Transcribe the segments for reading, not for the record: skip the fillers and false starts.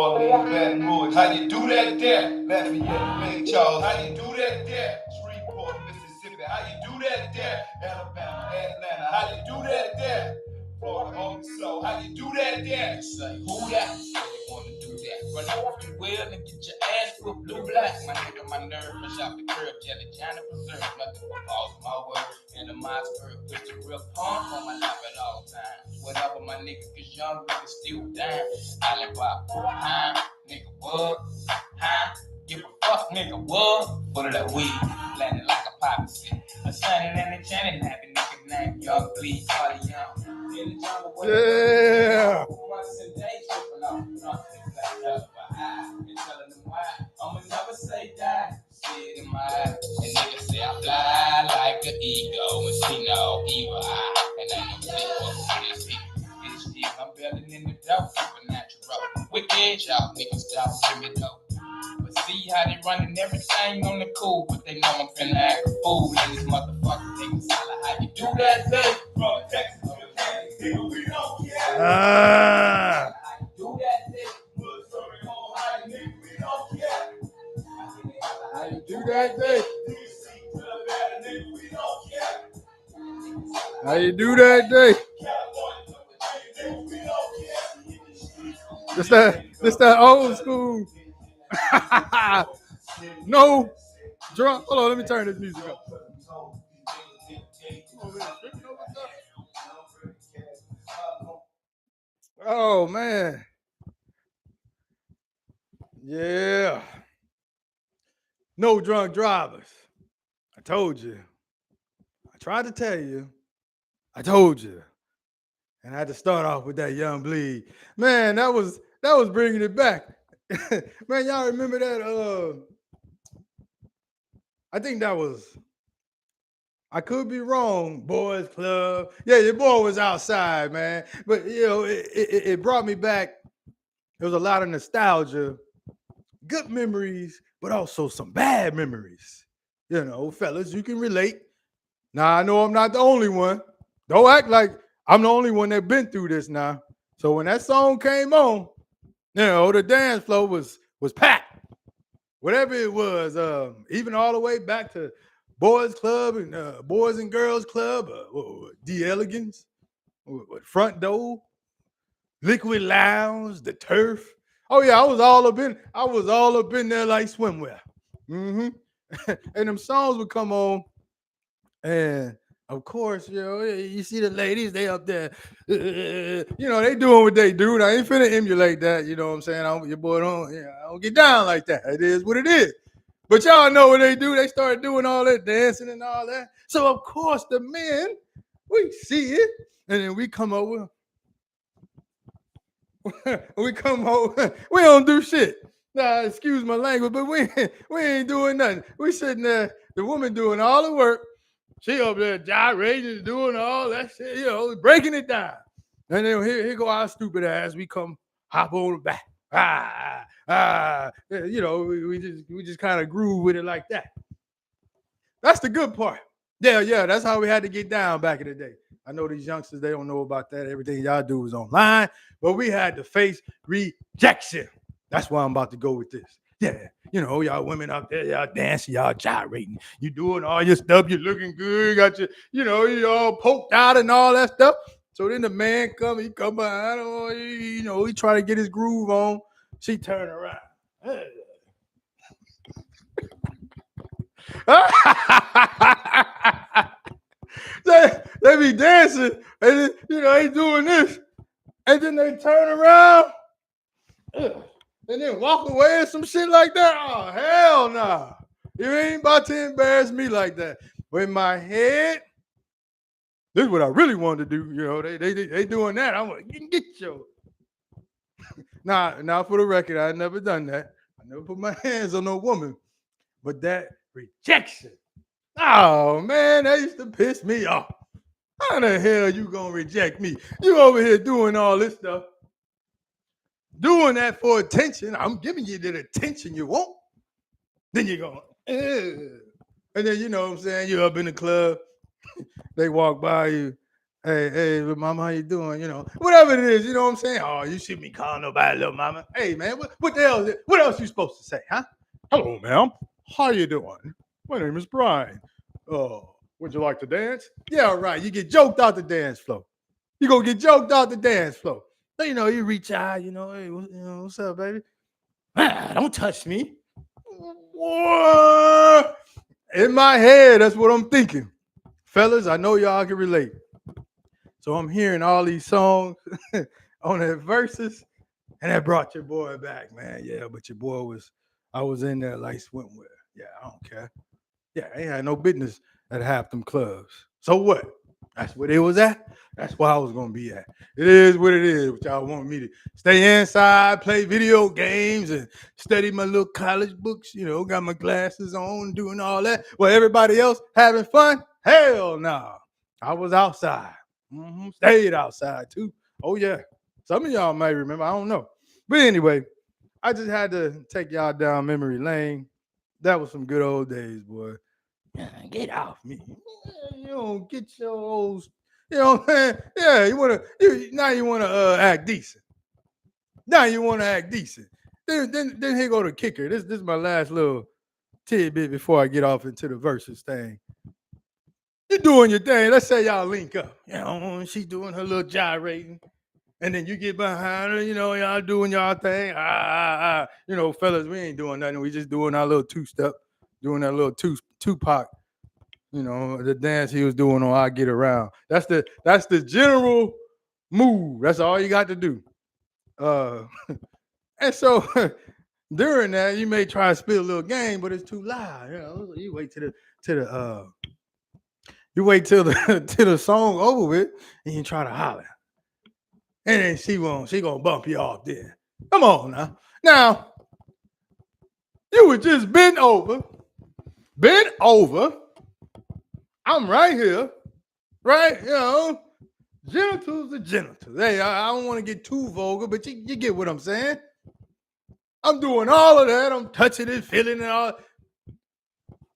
Orleans, Baton Rouge. How you do that there? Lafayette, Lake Charles. How you do that there? Shreveport, Mississippi. How you do that there? Alabama, Atlanta. How you do that there? Florida, Arkansas. How you do that there? You say, who that? You wanna do that? Run out if you will and get your ass whooped blue black. My nigga, my nerve, fresh off the curb. Jelly, Johnny preserve. Nothing but balls in my word. And the Mossberg with the real pump on my lap at all times. Whenever my nigga gets young, we can still down. Island Pop, huh? Nigga, what? Huh? Give a fuck, nigga, what? Full of that weed, landing like a poppy stick. A shining and a chanting, happy nigga named Young Bleed, Party Young. In the jungle, yeah. Months and days tripping off, nothing like that, but I been telling them why. I'ma never say die. See it in my eyes, and niggas say I fly like an ego and see no evil eye. And ain't no people for this heat. This shit, I'm building in the dope, supernatural. Wicked, y'all niggas stop me dope. But see how they running everything on the cool, but they know I'm finna act a fool. And this motherfucker niggas holla how you do that thing. From Texas to Kansas, nigga, we don't care. How you do that thing. How you do that thing. How you do that day? This that old school. No drum. Hold on, let me turn this music up. Oh man. Yeah. No drunk drivers. I told you. I tried to tell you. I told you. And I had to start off with that Young Bleed. Man, that was bringing it back. Man, y'all remember that? I think that was, I could be wrong, Boys Club. Yeah, your boy was outside, man. But, you know, it brought me back. There was a lot of nostalgia, good memories, but also some bad memories. You know, fellas, you can relate. Now, I know I'm not the only one. Don't act like I'm the only one that been through this now. So when that song came on, you know, the dance floor was packed. Whatever it was, even all the way back to Boys Club and Boys and Girls Club, D. Elegance, Front Door, Liquid Lounge, the Turf. Oh yeah, I was all up in there like swimwear. Mm-hmm. And them songs would come on, and of course, you know, you see the ladies, they up there, you know, they doing what they do. I ain't finna emulate that, you know what I'm saying? Your boy I don't get down like that. It is what it is. But y'all know what they do. They started doing all that dancing and all that. So of course the men, we see it, and then we come over. We don't do shit. Nah, excuse my language, but we ain't doing nothing. We sitting there, the woman doing all the work. She up there gyrating, doing all that shit, you know, breaking it down. And then here go our stupid ass. We come hop on the back. You know, we just kind of groove with it like that. That's the good part. Yeah, that's how we had to get down back in the day. I know these youngsters, they don't know about that. Everything y'all do is online, but we had to face rejection. That's why I'm about to go with this. Yeah, you know, y'all women out there, y'all dancing, y'all gyrating. You doing all your stuff, you looking good, got your, you know, you all poked out and all that stuff. So then the man he come behind, you know, he try to get his groove on. She turn around. they be dancing, and then, you know, they doing this, and then they turn around, and then walk away and some shit like that. Oh, hell no. Nah. You ain't about to embarrass me like that. But in my head, this is what I really wanted to do. You know, they doing that. I'm like, you can get your. Now for the record, I never done that. I never put my hands on no woman. But that rejection. Oh, man, that used to piss me off. How the hell you gonna reject me? You over here doing all this stuff. Doing that for attention. I'm giving you the attention you want. Then you're going, and then, you know what I'm saying, you're up in the club. They walk by you, hey, little mama, how you doing? You know, whatever it is, you know what I'm saying? Oh, you see me calling nobody little mama. Hey, man, what the hell? What else you supposed to say, huh? Hello, ma'am. How you doing? My name is Brian. Would you like to dance? Yeah, right. You get joked out the dance floor. You gonna get joked out the dance floor. So, you know, you reach out, you know, hey, what's up, baby? Ah, don't touch me. What? In my head, that's what I'm thinking. Fellas, I know y'all can relate. So I'm hearing all these songs on that verses, and that brought your boy back, man. Yeah, but your boy was, I was in there like swimwear. Yeah, I don't care. Yeah, I ain't had no business at half them clubs. So what? That's where they was at. That's where I was gonna be at. It is what it is. What y'all want me to stay inside, play video games, and study my little college books. You know, got my glasses on, doing all that. Well, everybody else having fun? Hell no. Nah. I was outside. Stayed outside too. Oh yeah. Some of y'all may remember. I don't know. But anyway, I just had to take y'all down memory lane. That was some good old days, boy. Get off me. You don't get your old, you know what I'm saying? Yeah, you wanna act decent. Now you wanna act decent. Then here go the kicker. This is my last little tidbit before I get off into the verses thing. You doing your thing. Let's say y'all link up. You know, she doing her little gyrating. And then you get behind her, you know, y'all doing y'all thing. You know, fellas, we ain't doing nothing. We just doing our little two-step, doing that little Tupac, you know, the dance he was doing on I Get Around. That's the general move. That's all you got to do. Uh and so during that, you may try to spit a little game, but it's too loud. You know, you wait to the you wait till the till the song over with and you try to holler. And then she gonna bump you off there. Come on now. Now, you were just bent over. Bent over. I'm right here. Right? You know, genitals are genitals. Hey, I don't want to get too vulgar, but you get what I'm saying. I'm doing all of that. I'm touching it, feeling it all.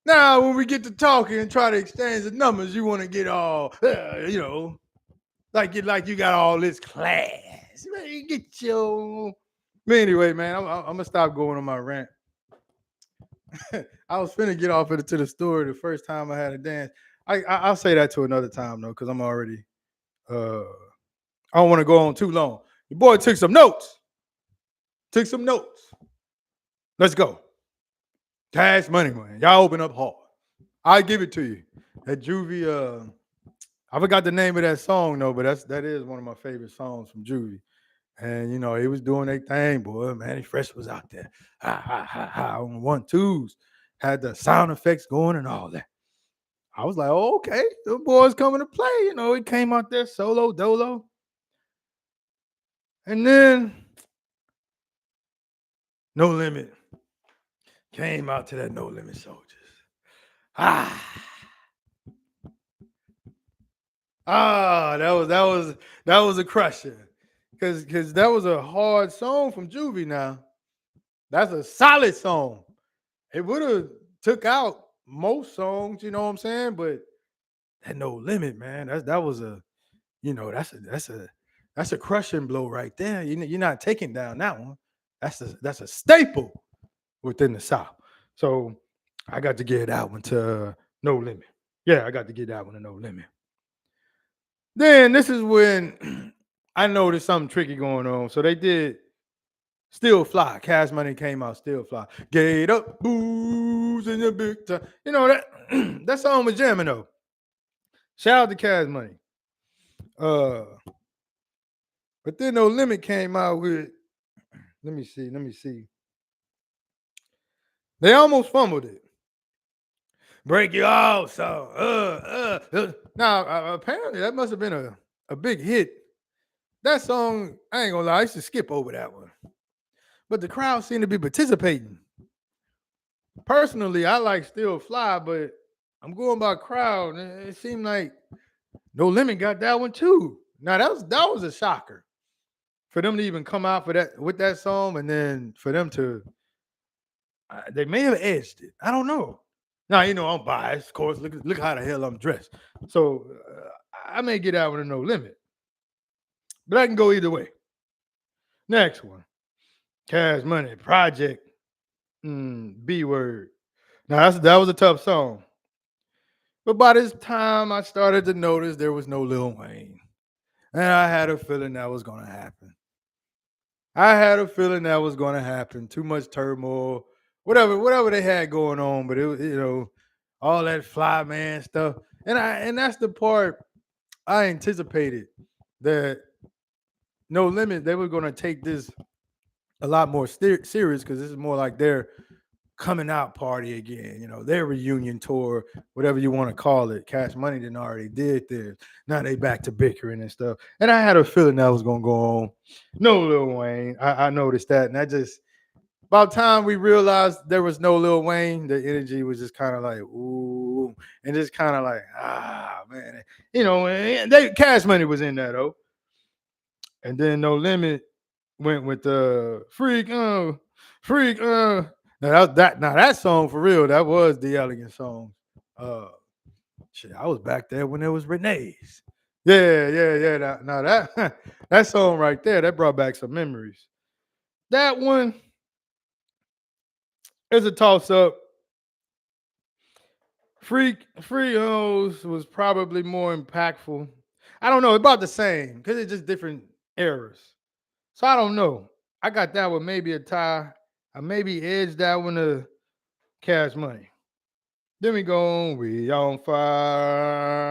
Now, when we get to talking and try to exchange the numbers, you want to get all, you know, like you got all this class. Man, get your. But anyway, man, I'm gonna stop going on my rant. I was finna get off into the story the first time I had a dance. I'll say that to another time though, because I'm already. Uh, I don't want to go on too long. Your boy took some notes. Took some notes. Let's go. Cash money, man. Y'all open up hard. I give it to you. That Juvie. I forgot the name of that song though, but that is one of my favorite songs from Juvie. And you know, he was doing their thing, boy. Manny Fresh was out there. Ha ha ha ha on 1-2s. Had the sound effects going and all that. I was like, oh, okay, the boys coming to play. You know, he came out there solo dolo. And then No Limit came out to that No Limit Soldiers. That was a crusher. Cause that was a hard song from Juvie now. That's a solid song. It would have took out most songs, you know what I'm saying? But that No Limit, man, that was a, you know, that's a crushing blow right there. You're not taking down that one. That's a staple within the South. So I got to give that one to No Limit. Yeah, I got to give that one to No Limit. Then this is when I noticed something tricky going on. So they did Still Fly. Cash Money came out, Still Fly. Get up, booze in the big time. You know that that song was jamming though. Shout out to Cash Money. Uh, but then No Limit came out with. Let me see. They almost fumbled it. Break you off, so. Now apparently that must have been a big hit. That song, I ain't gonna lie, I used to skip over that one. But the crowd seemed to be participating. Personally, I like Still Fly, but I'm going by crowd. And it seemed like No Limit got that one too. Now that was a shocker for them to even come out for that with that song, and then for them to they may have edged it. I don't know. Now you know I'm biased, of course. Look how the hell I'm dressed. So I may get out with a No Limit, but I can go either way. Next one, Cash Money Project. B word. Now that was a tough song. But by this time, I started to notice there was no Lil Wayne. And I had a feeling that was going to happen. I had a feeling that was going to happen. Too much turmoil, whatever they had going on. But it was, all that fly man stuff. And that's the part I anticipated, that No Limit, they were going to take this a lot more serious, because this is more like their coming out party again, their reunion tour, whatever you want to call it. Cash Money didn't already did this. Now they back to bickering and stuff. And I had a feeling that was gonna go on. No Lil Wayne. I noticed that. And I just, about time we realized there was no Lil Wayne, the energy was just kind of like, ooh, and just kind of like, man. And Cash Money was in there though. And then No Limit went with the freak. Now that song for real, that was the elegant song. Shit, I was back there when it was Renee's. Yeah. Now that that song right there, that brought back some memories. That one is a toss up. Free Hoes was probably more impactful. I don't know, about the same, because it's just different eras. So I don't know. I got that one maybe a tie. I maybe edged that one to Cash Money. Then we go on, we on fire.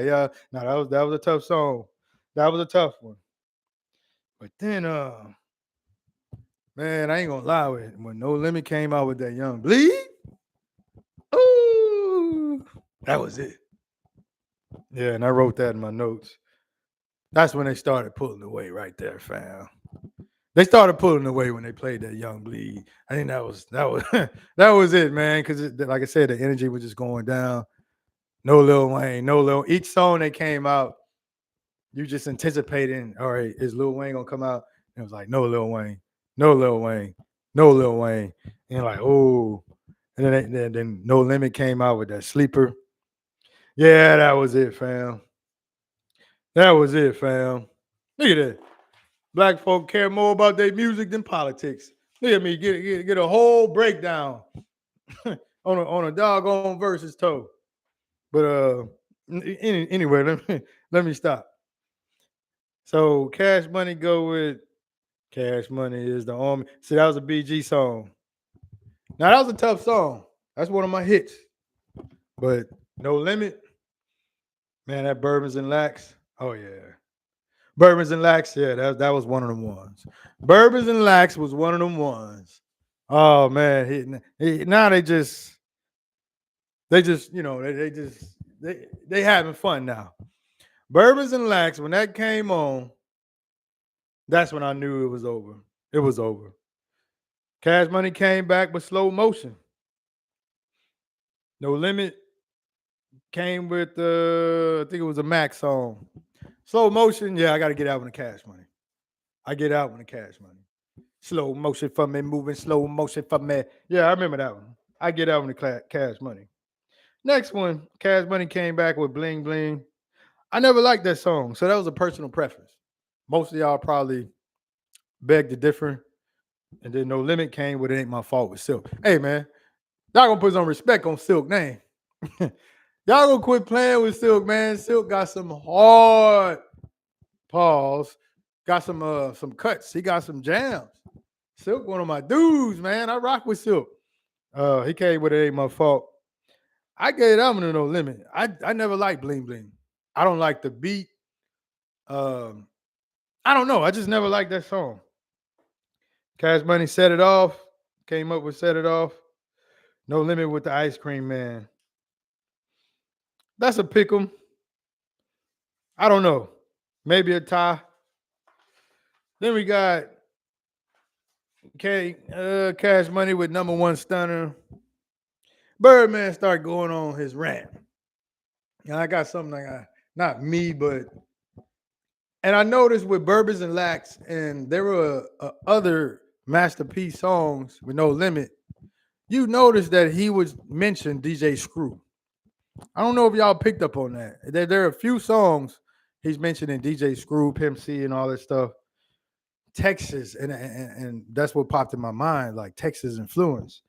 Yeah. Now that was a tough song. That was a tough one. But then man, I ain't gonna lie, when No Limit came out with that Young Bleed, ooh, that was it. Yeah, and I wrote that in my notes. That's when they started pulling away right there, fam. They started pulling away when they played that Young Bleed. I think that was that was it, man. Because like I said, the energy was just going down. No Lil Wayne, no Lil. Each song that came out, you just anticipating, all right, is Lil Wayne gonna come out? And it was like, no Lil Wayne, no Lil Wayne, no Lil Wayne. And you're like, oh. And then No Limit came out with that Sleeper. Yeah, that was it, fam. That was it, fam. Look at that. Black folk care more about their music than politics. Look at me get a whole breakdown on a doggone Versuz toe. But anyway, let me stop. So Cash Money go with Cash Money is the army. See, that was a BG song. Now that was a tough song. That's one of my hits. But No Limit, man, that Bourbons and Lax. Oh yeah. Bourbons and Lax, yeah, that was one of them ones. Bourbons and Lax was one of them ones. Oh man, now they just they having fun now. Bourbons and Lax, when that came on, that's when I knew it was over. It was over. Cash Money came back with Slow Motion. No Limit came with I think it was a Mac song. Slow Motion, yeah, I got to get out when the Cash Money. I get out when the Cash Money. Slow motion for me, moving slow motion for me. Yeah, I remember that one. I get out when the Cash Money. Next one, Cash Money came back with Bling Bling. I never liked that song, so that was a personal preference. Most of y'all probably beg to differ. And then No Limit came with It Ain't My Fault with Silk. Hey, man, y'all gonna put some respect on Silk name. Y'all gonna quit playing with Silk, man. Silk got some hard pause. Got some cuts. He got some jams. Silk, one of my dudes, man. I rock with Silk. He came with It Ain't My Fault. I gave that one to No Limit. I never liked Bling Bling. I don't like the beat. I don't know. I just never liked that song. Cash Money Set It Off. Came up with Set It Off. No Limit with the Ice Cream Man. That's a pick 'em. I don't know. Maybe a tie. Then we got Cash Money with Number One Stunner. Birdman started going on his rant. And I got something like, not me, but, and I noticed with Bourbons and Lax, and there were other masterpiece songs with No Limit. you notice that he was mentioned DJ Screw. I don't know if y'all picked up on that. There are a few songs he's mentioning DJ Screw, Pimp C, and all that stuff. Texas, and that's what popped in my mind, like Texas influence.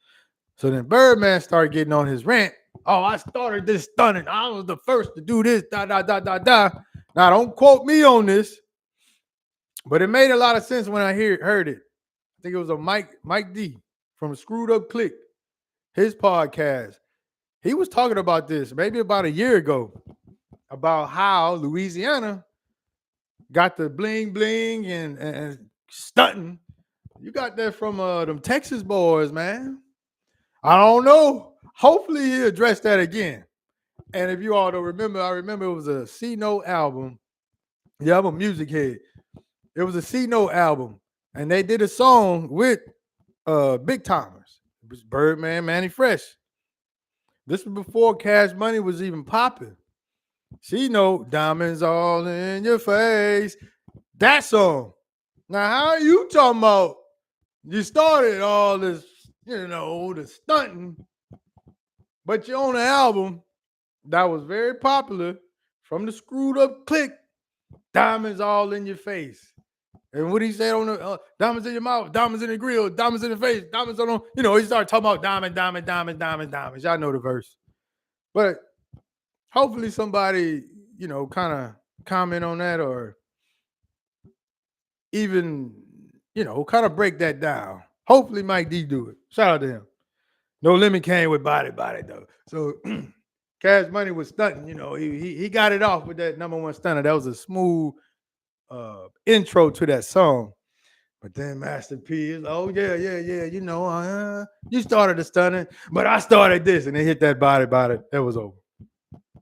So then Birdman started getting on his rant. Oh, I started this stunning. I was the first to do this. Da da da da da. Now don't quote me on this, but it made a lot of sense when I heard it. I think it was a Mike D from Screwed Up Click, his podcast. He was talking about this maybe about a year ago about how Louisiana got the bling bling and stunting. You got that from them Texas boys, man. I don't know. Hopefully he addressed that again. And if you all don't remember, I remember it was a C Note album. Yeah, I'm a music head. It was a C Note album, and they did a song with Big Timers. It was Birdman, Manny Fresh. This was before Cash Money was even popping. C Note, diamonds all in your face. That song. Now, how are you talking about? You started all this, the stunting, but you own an album that was very popular from the Screwed Up Click, diamonds all in your face. And what he said on the diamonds in your mouth, diamonds in the grill, diamonds in the face, diamonds on, he started talking about diamonds. Y'all know the verse. But hopefully somebody, kind of comment on that or even, kind of break that down. Hopefully Mike D do it. Shout out to him. No Limit came with body though. So Cash Money was stunting, he got it off with that number one stunner. That was a smooth intro to that song. But then Master P is, oh yeah, you started the stunning, but I started this, and they hit that body. That was over.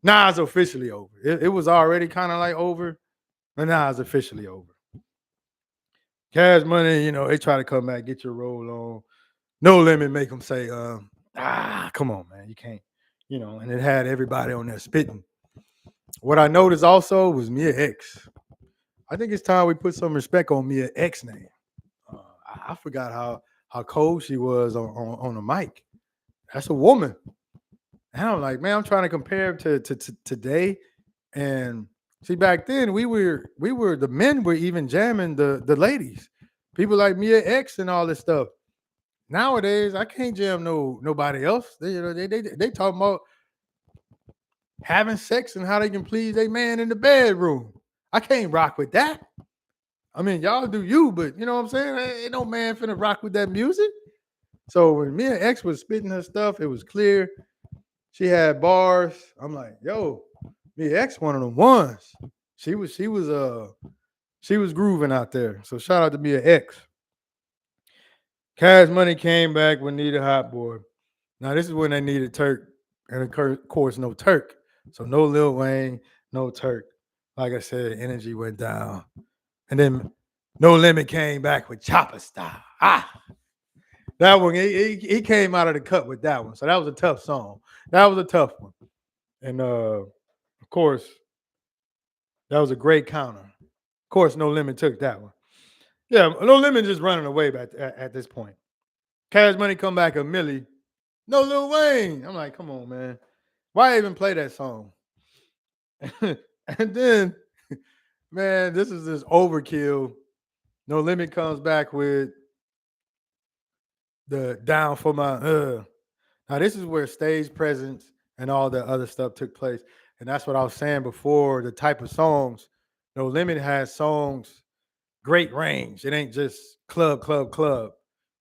Now it's officially over. It was already kind of like over, but now it's officially over. Cash Money, they try to come back, get your roll on. No Limit, make them say, come on, man, you can't, and it had everybody on there spitting. What I noticed also was Mia X. I think it's time we put some respect on Mia X name. I forgot how cold she was on the mic. That's a woman. And I'm like, man, I'm trying to compare to today. And see, back then we were the men were even jamming the ladies. People like Mia X and all this stuff. Nowadays, I can't jam nobody else. They talking about having sex and how they can please their man in the bedroom. I can't rock with that. I mean, y'all do you, but you know what I'm saying? Ain't no man finna rock with that music. So when Mia X was spitting her stuff, it was clear. She had bars. I'm like, yo, Mia X, one of them ones. She was grooving out there. So shout out to Mia X. Cash Money came back when needed Hot Boy. Now this is when they needed Turk, and of course no Turk. So no Lil Wayne, no Turk. Like I said, energy went down. And then No Limit came back with Chopper Style. That one, he came out of the cut with that one. So that was a tough song. That was a tough one. And of course, that was a great counter. Of course, No Limit took that one. Yeah, No Limit just running away at this point. Cash Money come back a Millie. No Lil Wayne. I'm like, come on, man. Why even play that song? And then, man, this is this overkill. No Limit comes back with the Down for My Now this is where stage presence and all the other stuff took place. And that's what I was saying before, the type of songs. No Limit has songs, great range. It ain't just club.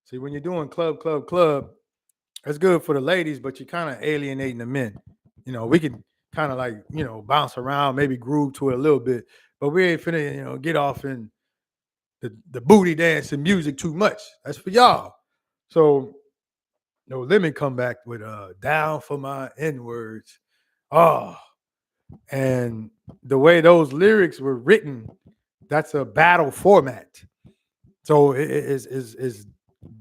See, when you're doing club, it's good for the ladies, but you're kind of alienating the men. We can kind of like, bounce around, maybe groove to it a little bit, but we ain't finna, get off in the booty dancing music too much. That's for y'all. So No Limit come back with Down for My N-words. Oh, and the way those lyrics were written, that's a battle format. So it is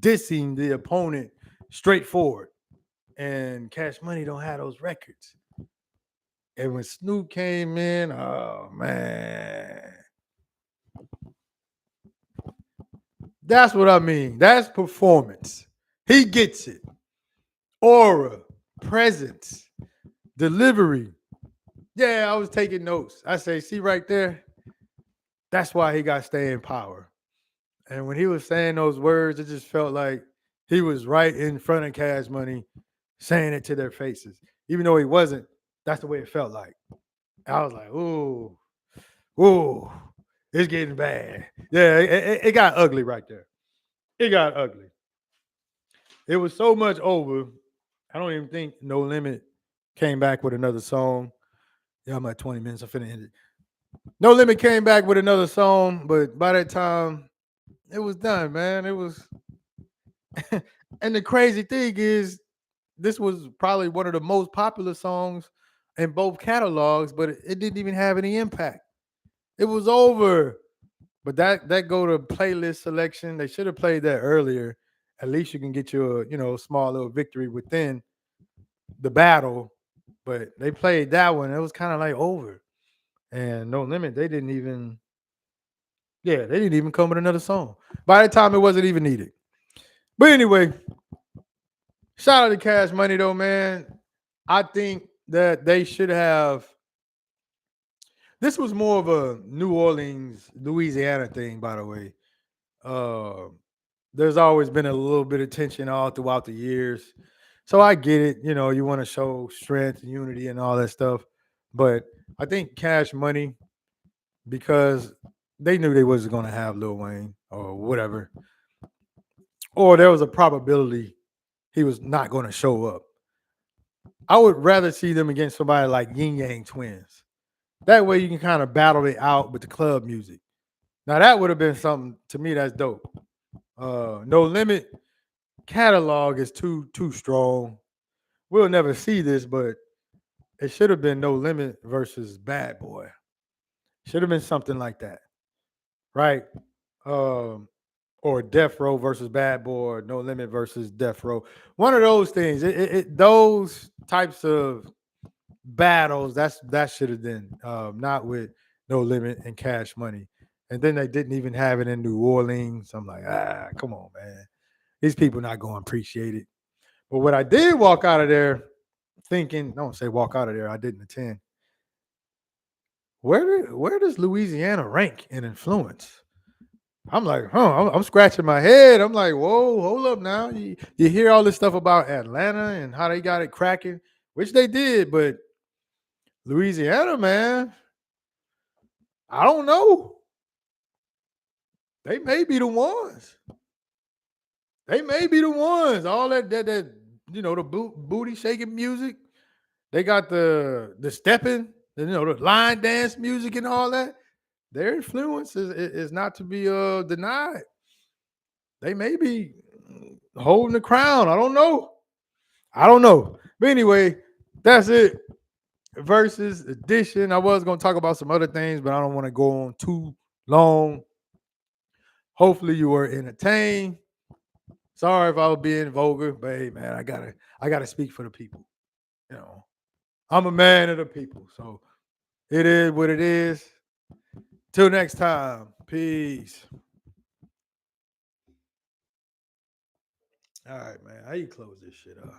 dissing the opponent straightforward. And Cash Money don't have those records. And when Snoop came in, oh man. That's what I mean. That's performance. He gets it. aura, presence, delivery. Yeah, I was taking notes. I say, see right there, that's why he got staying power. And when he was saying those words, it just felt like he was right in front of Cash Money saying it to their faces. Even though he wasn't, that's the way it felt like. I was like, ooh, ooh, it's getting bad. Yeah, it got ugly right there. It got ugly. It was so much over. I don't even think No Limit came back with another song. Yeah, I'm at 20 minutes. I'm finna end it. No Limit came back with another song, but by that time, it was done, man. It was, and the crazy thing is, this was probably one of the most popular songs in both catalogs, but it didn't even have any impact. It was over. But that go to playlist selection. They should have played that earlier. At least you can get your small little victory within the battle. But they played that one. It was kind of like over. And No Limit, they didn't even come with another song. By the time it wasn't even needed. But anyway, shout out to Cash Money though, man. I think that they should have. This was more of a New Orleans, Louisiana thing, by the way. Uh, there's always been a little bit of tension all throughout the years. So I get it. You want to show strength, unity, and all that stuff. But I think Cash Money, because they knew they wasn't going to have Lil Wayne or whatever, or there was a probability he was not going to show up. I would rather see them against somebody like Yin Yang Twins. That way you can kind of battle it out with the club music. Now that would have been something to me that's dope. No Limit catalog is too strong. We'll never see this, but it should have been No Limit versus Bad Boy. Should have been something like that, right? Um, or Death Row versus Bad Boy, No Limit versus Death Row. One of those things. Those types of battles. That should have been not with No Limit and Cash Money. And then they didn't even have it in New Orleans. I'm like, come on, man. These people not going to appreciate it. But what I did walk out of there thinking, don't say walk out of there, I didn't attend. Where does Louisiana rank in influence? I'm like, I'm scratching my head. I'm like, whoa, hold up now. You hear all this stuff about Atlanta and how they got it cracking, which they did, but Louisiana, man, I don't know. They may be the ones. They may be the ones. All that the booty shaking music. They got the stepping, the line dance music and all that. Their influence is not to be denied. They may be holding the crown. I don't know. But anyway, that's it. Versus edition. I was going to talk about some other things, but I don't want to go on too long. Hopefully you were entertained. Sorry if I was being vulgar, but hey man, I gotta speak for the people. I'm a man of the people. So it is what it is. Till next time. Peace. All right, man. How you close this shit up?